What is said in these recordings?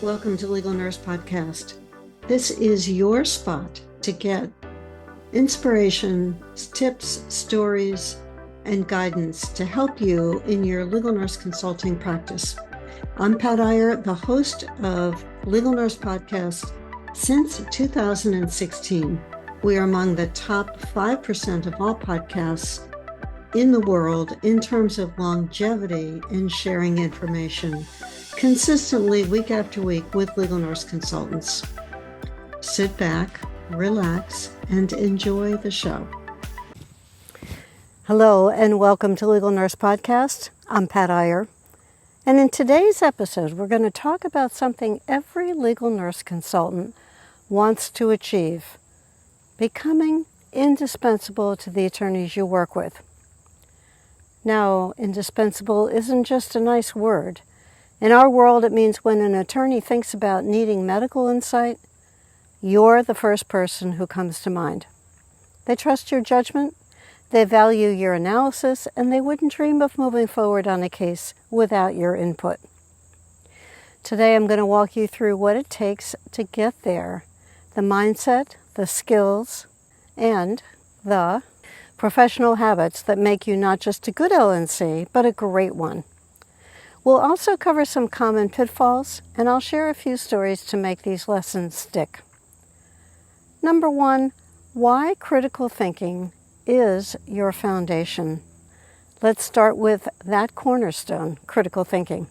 Welcome to Legal Nurse Podcast. This is your spot to get inspiration, tips, stories, and guidance to help you in your legal nurse consulting practice. I'm Pat Iyer, the host of Legal Nurse Podcast since 2016. We are among the top 5% of all podcasts in the world in terms of longevity in sharing information consistently week after week with legal nurse consultants. Sit back, relax, and enjoy the show. Hello, and welcome to Legal Nurse Podcast. I'm Pat Iyer. And in today's episode, we're going to talk about something every legal nurse consultant wants to achieve: becoming indispensable to the attorneys you work with. Now, indispensable isn't just a nice word. In our world, it means when an attorney thinks about needing medical insight, you're the first person who comes to mind. They trust your judgment, they value your analysis, and they wouldn't dream of moving forward on a case without your input. Today, I'm going to walk you through what it takes to get there, the mindset, the skills, and the professional habits that make you not just a good LNC, but a great one. We'll also cover some common pitfalls, and I'll share a few stories to make these lessons stick. Number one, why critical thinking is your foundation. Let's start with that cornerstone, critical thinking.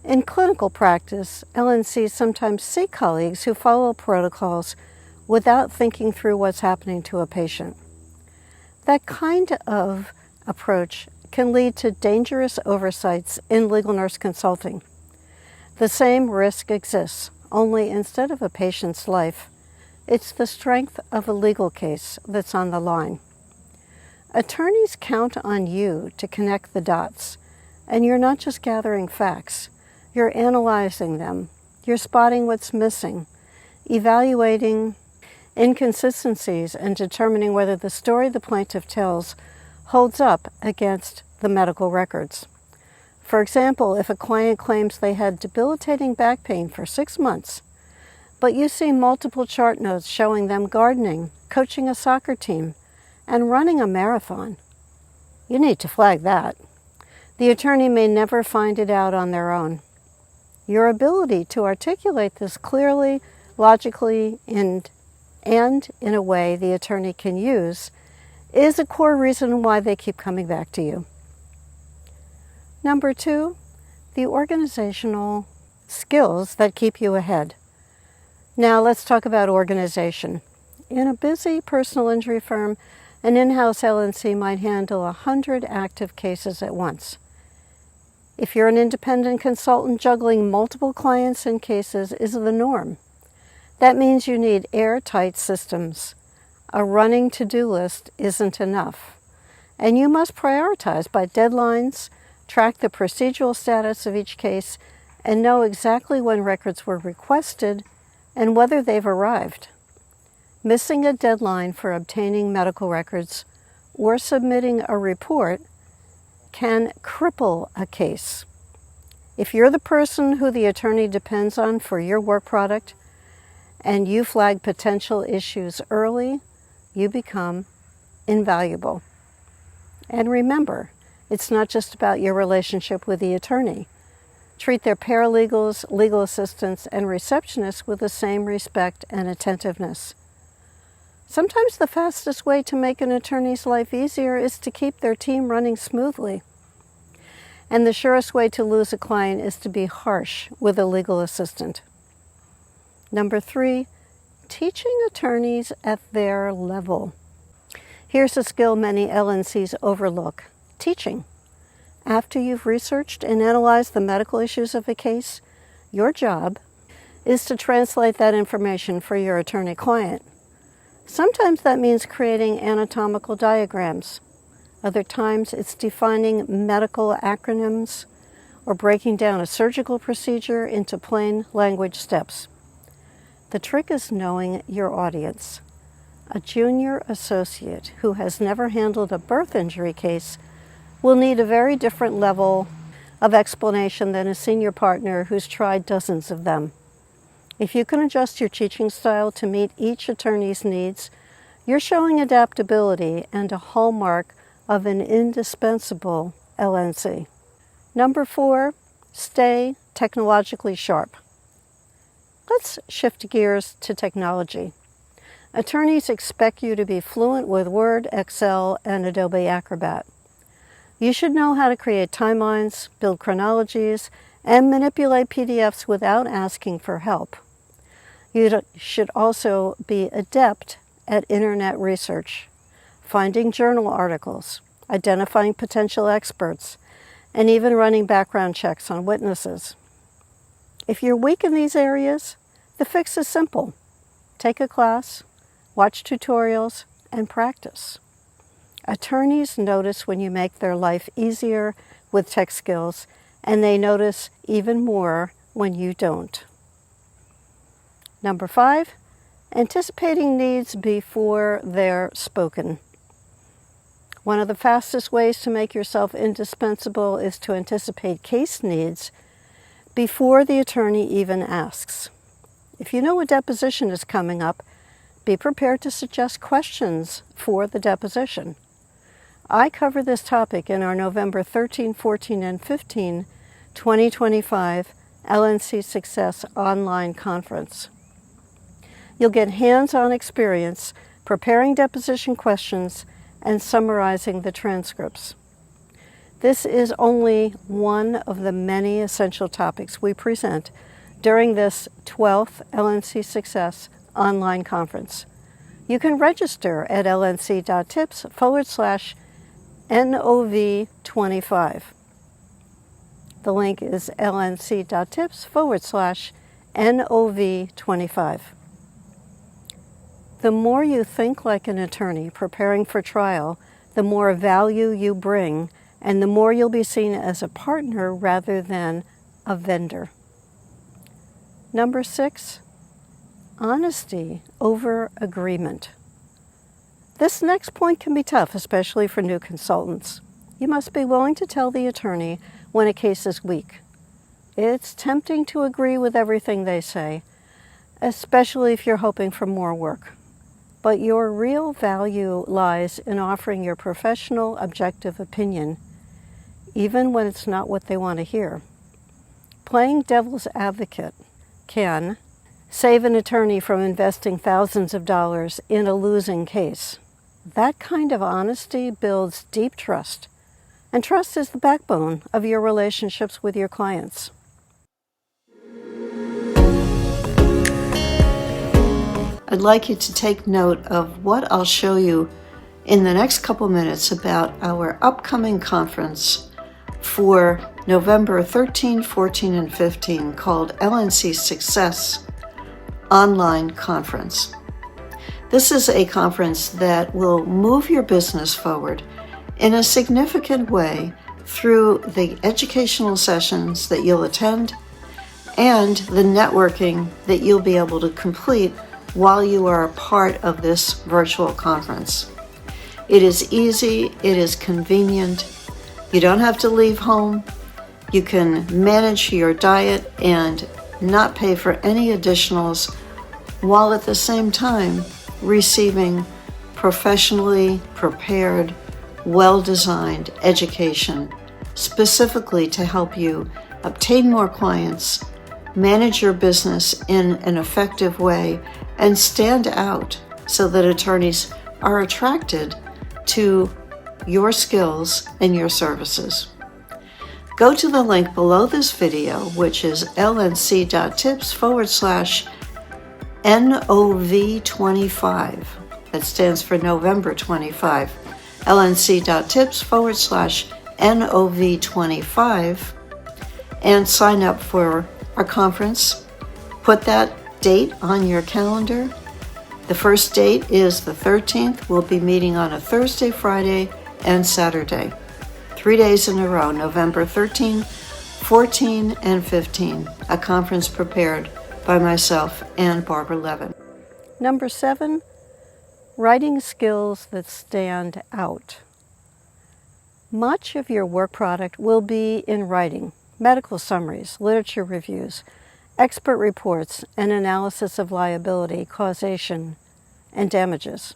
In clinical practice, LNCs sometimes see colleagues who follow protocols without thinking through what's happening to a patient. That kind of approach can lead to dangerous oversights in legal nurse consulting. The same risk exists, only instead of a patient's life, it's the strength of a legal case that's on the line. Attorneys count on you to connect the dots, and you're not just gathering facts, you're analyzing them, you're spotting what's missing, evaluating inconsistencies, and determining whether the story the plaintiff tells holds up against the medical records. For example, if a client claims they had debilitating back pain for 6 months, but you see multiple chart notes showing them gardening, coaching a soccer team, and running a marathon, you need to flag that. The attorney may never find it out on their own. Your ability to articulate this clearly, logically, and in a way the attorney can use is a core reason why they keep coming back to you. Number two, the organizational skills that keep you ahead. Now let's talk about organization. In a busy personal injury firm, an in-house LNC might handle 100 active cases at once. If you're an independent consultant, juggling multiple clients and cases is the norm. That means you need airtight systems. A running to-do list isn't enough. And you must prioritize by deadlines, track the procedural status of each case, and know exactly when records were requested and whether they've arrived. Missing a deadline for obtaining medical records or submitting a report can cripple a case. If you're the person who the attorney depends on for your work product, and you flag potential issues early, you become invaluable. And remember, it's not just about your relationship with the attorney. Treat their paralegals, legal assistants, and receptionists with the same respect and attentiveness. Sometimes the fastest way to make an attorney's life easier is to keep their team running smoothly. And the surest way to lose a client is to be harsh with a legal assistant. Number three, teaching attorneys at their level. Here's a skill many LNCs overlook: teaching. After you've researched and analyzed the medical issues of a case, your job is to translate that information for your attorney client. Sometimes that means creating anatomical diagrams. Other times it's defining medical acronyms or breaking down a surgical procedure into plain language steps. The trick is knowing your audience. A junior associate who has never handled a birth injury case will need a very different level of explanation than a senior partner who's tried dozens of them. If you can adjust your teaching style to meet each attorney's needs, you're showing adaptability and a hallmark of an indispensable LNC. Number 4, stay technologically sharp. Let's shift gears to technology. Attorneys expect you to be fluent with Word, Excel, and Adobe Acrobat. You should know how to create timelines, build chronologies, and manipulate PDFs without asking for help. You should also be adept at internet research, finding journal articles, identifying potential experts, and even running background checks on witnesses. If you're weak in these areas, the fix is simple. Take a class, watch tutorials, and practice. Attorneys notice when you make their life easier with tech skills, and they notice even more when you don't. Number 5, anticipating needs before they're spoken. One of the fastest ways to make yourself indispensable is to anticipate case needs before the attorney even asks. If you know a deposition is coming up, be prepared to suggest questions for the deposition. I cover this topic in our November 13, 14, and 15, 2025 LNC Success online conference. You'll get hands-on experience preparing deposition questions and summarizing the transcripts. This is only one of the many essential topics we present during this 12th LNC Success online conference. You can register at lnc.tips/NOV25. The link is lnc.tips/NOV25. The more you think like an attorney preparing for trial, the more value you bring, and the more you'll be seen as a partner rather than a vendor. Number 6, honesty over agreement. This next point can be tough, especially for new consultants. You must be willing to tell the attorney when a case is weak. It's tempting to agree with everything they say, especially if you're hoping for more work. But your real value lies in offering your professional, objective opinion, even when it's not what they want to hear. Playing devil's advocate can save an attorney from investing thousands of dollars in a losing case. That kind of honesty builds deep trust, and trust is the backbone of your relationships with your clients. I'd like you to take note of what I'll show you in the next couple minutes about our upcoming conference for November 13, 14, and 15 called LNC Success Online Conference. This is a conference that will move your business forward in a significant way through the educational sessions that you'll attend and the networking that you'll be able to complete while you are a part of this virtual conference. It is easy, it is convenient, you don't have to leave home, you can manage your diet and not pay for any additionals while at the same time receiving professionally prepared, well-designed education specifically to help you obtain more clients, manage your business in an effective way, and stand out so that attorneys are attracted to your skills and your services. Go to the link below this video, which is lnc.tips/NOV25. That stands for November 25. lnc.tips/NOV25 and sign up for our conference. Put that date on your calendar. The first date is the 13th. We'll be meeting on a Thursday, Friday, and Saturday. 3 days in a row, November 13, 14, and 15. A conference prepared by myself and Barbara Levin. Number 7, writing skills that stand out. Much of your work product will be in writing, medical summaries, literature reviews, expert reports, and analysis of liability, causation, and damages.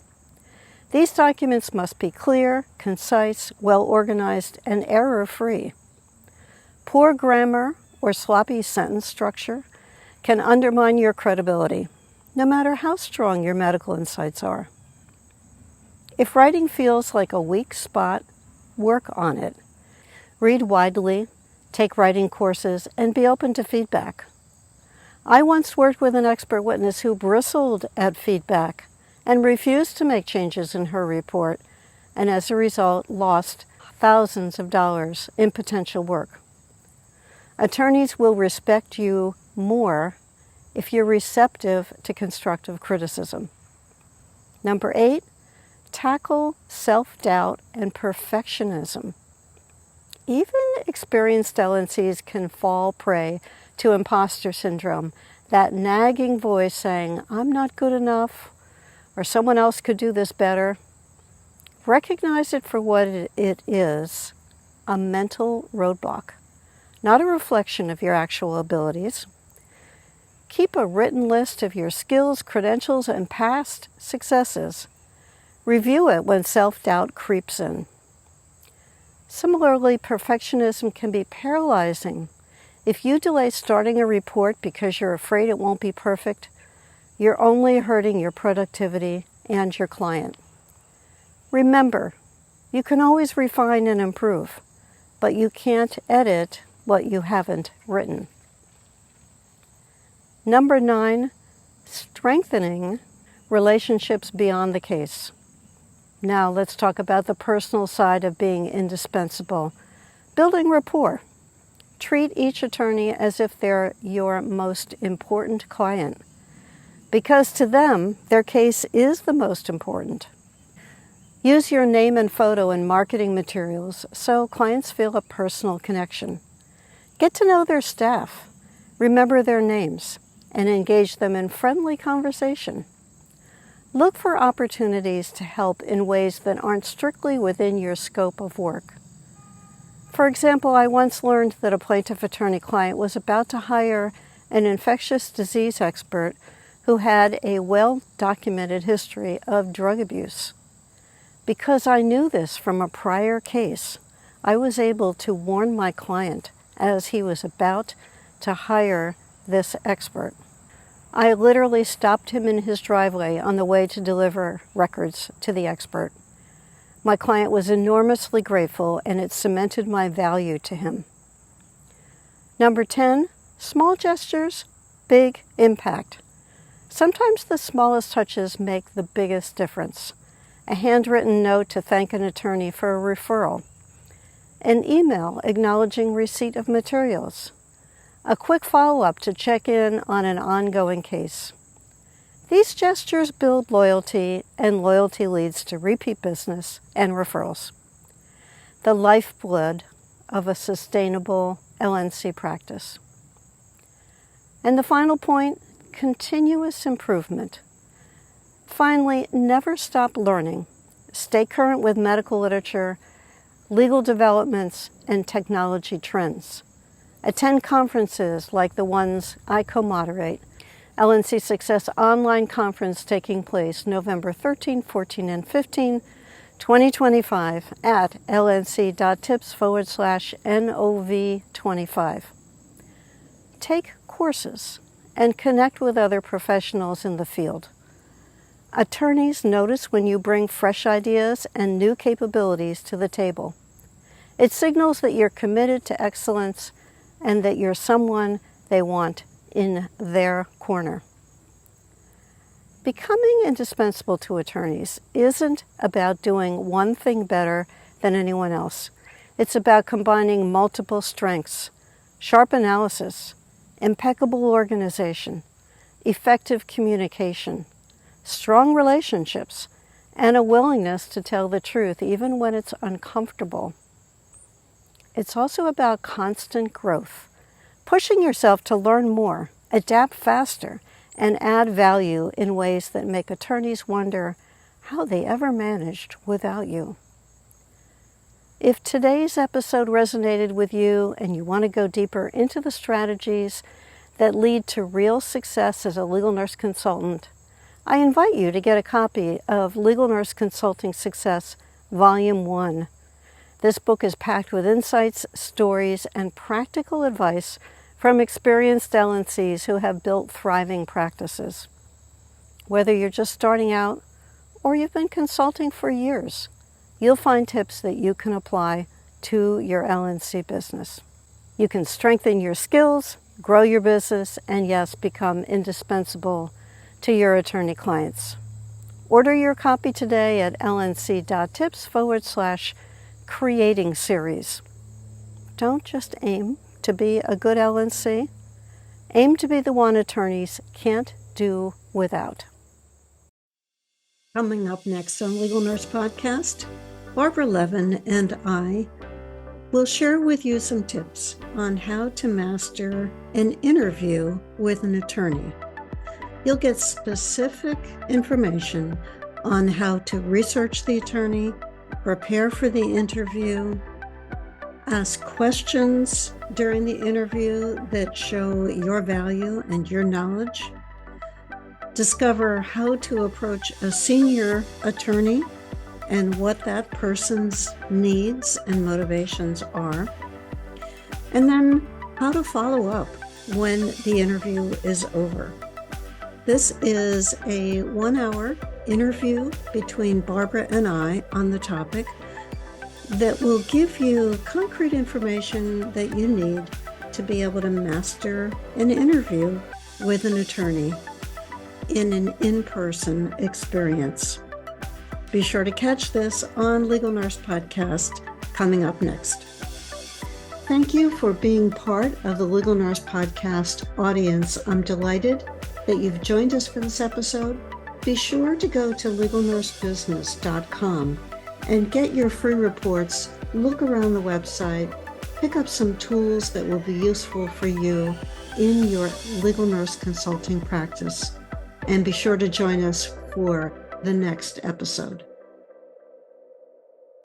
These documents must be clear, concise, well-organized, and error-free. Poor grammar or sloppy sentence structure can undermine your credibility, no matter how strong your medical insights are. If writing feels like a weak spot, work on it. Read widely, take writing courses, and be open to feedback. I once worked with an expert witness who bristled at feedback and refused to make changes in her report, and as a result lost thousands of dollars in potential work. Attorneys will respect you more if you're receptive to constructive criticism. Number 8, tackle self-doubt and perfectionism. Even experienced LNCs can fall prey to imposter syndrome, that nagging voice saying, "I'm not good enough," or "someone else could do this better." Recognize it for what it is, a mental roadblock, not a reflection of your actual abilities. Keep a written list of your skills, credentials, and past successes. Review it when self-doubt creeps in. Similarly, perfectionism can be paralyzing. If you delay starting a report because you're afraid it won't be perfect, you're only hurting your productivity and your client. Remember, you can always refine and improve, but you can't edit what you haven't written. Number 9, strengthening relationships beyond the case. Now let's talk about the personal side of being indispensable. Building rapport. Treat each attorney as if they're your most important client, because to them, their case is the most important. Use your name and photo in marketing materials so clients feel a personal connection. Get to know their staff, remember their names, and engage them in friendly conversation. Look for opportunities to help in ways that aren't strictly within your scope of work. For example, I once learned that a plaintiff attorney client was about to hire an infectious disease expert who had a well-documented history of drug abuse. Because I knew this from a prior case, I was able to warn my client as he was about to hire this expert. I literally stopped him in his driveway on the way to deliver records to the expert. My client was enormously grateful, and it cemented my value to him. Number 10, small gestures, big impact. Sometimes the smallest touches make the biggest difference. A handwritten note to thank an attorney for a referral. An email acknowledging receipt of materials. A quick follow-up to check in on an ongoing case. These gestures build loyalty, and loyalty leads to repeat business and referrals. The lifeblood of a sustainable LNC practice. And the final point, continuous improvement. Finally, never stop learning. Stay current with medical literature, legal developments, and technology trends. Attend conferences like the ones I co-moderate. LNC Success online conference taking place November 13, 14, and 15, 2025 at lnc.tips/NOV25. Take courses and connect with other professionals in the field. Attorneys notice when you bring fresh ideas and new capabilities to the table. It signals that you're committed to excellence and that you're someone they want in their corner. Becoming indispensable to attorneys isn't about doing one thing better than anyone else. It's about combining multiple strengths, sharp analysis, impeccable organization, effective communication, strong relationships, and a willingness to tell the truth even when it's uncomfortable. It's also about constant growth, pushing yourself to learn more, adapt faster, and add value in ways that make attorneys wonder how they ever managed without you. If today's episode resonated with you and you want to go deeper into the strategies that lead to real success as a legal nurse consultant, I invite you to get a copy of Legal Nurse Consulting Success, Volume 1. This book is packed with insights, stories, and practical advice from experienced LNCs who have built thriving practices. Whether you're just starting out or you've been consulting for years, you'll find tips that you can apply to your LNC business. You can strengthen your skills, grow your business, and yes, become indispensable to your attorney clients. Order your copy today at lnc.tips/creating series. Don't just aim to be a good LNC. Aim to be the one attorneys can't do without. Coming up next on Legal Nurse Podcast, Barbara Levin and I will share with you some tips on how to master an interview with an attorney. You'll get specific information on how to research the attorney, prepare for the interview, ask questions during the interview that show your value and your knowledge, discover how to approach a senior attorney and what that person's needs and motivations are, and then how to follow up when the interview is over. This is a 1-hour interview between Barbara and I on the topic that will give you concrete information that you need to be able to master an interview with an attorney in an in-person experience. Be sure to catch this on Legal Nurse Podcast coming up next. Thank you for being part of the Legal Nurse Podcast audience. I'm delighted that you've joined us for this episode. Be sure to go to legalnursebusiness.com and get your free reports, look around the website, pick up some tools that will be useful for you in your legal nurse consulting practice. And be sure to join us for the next episode.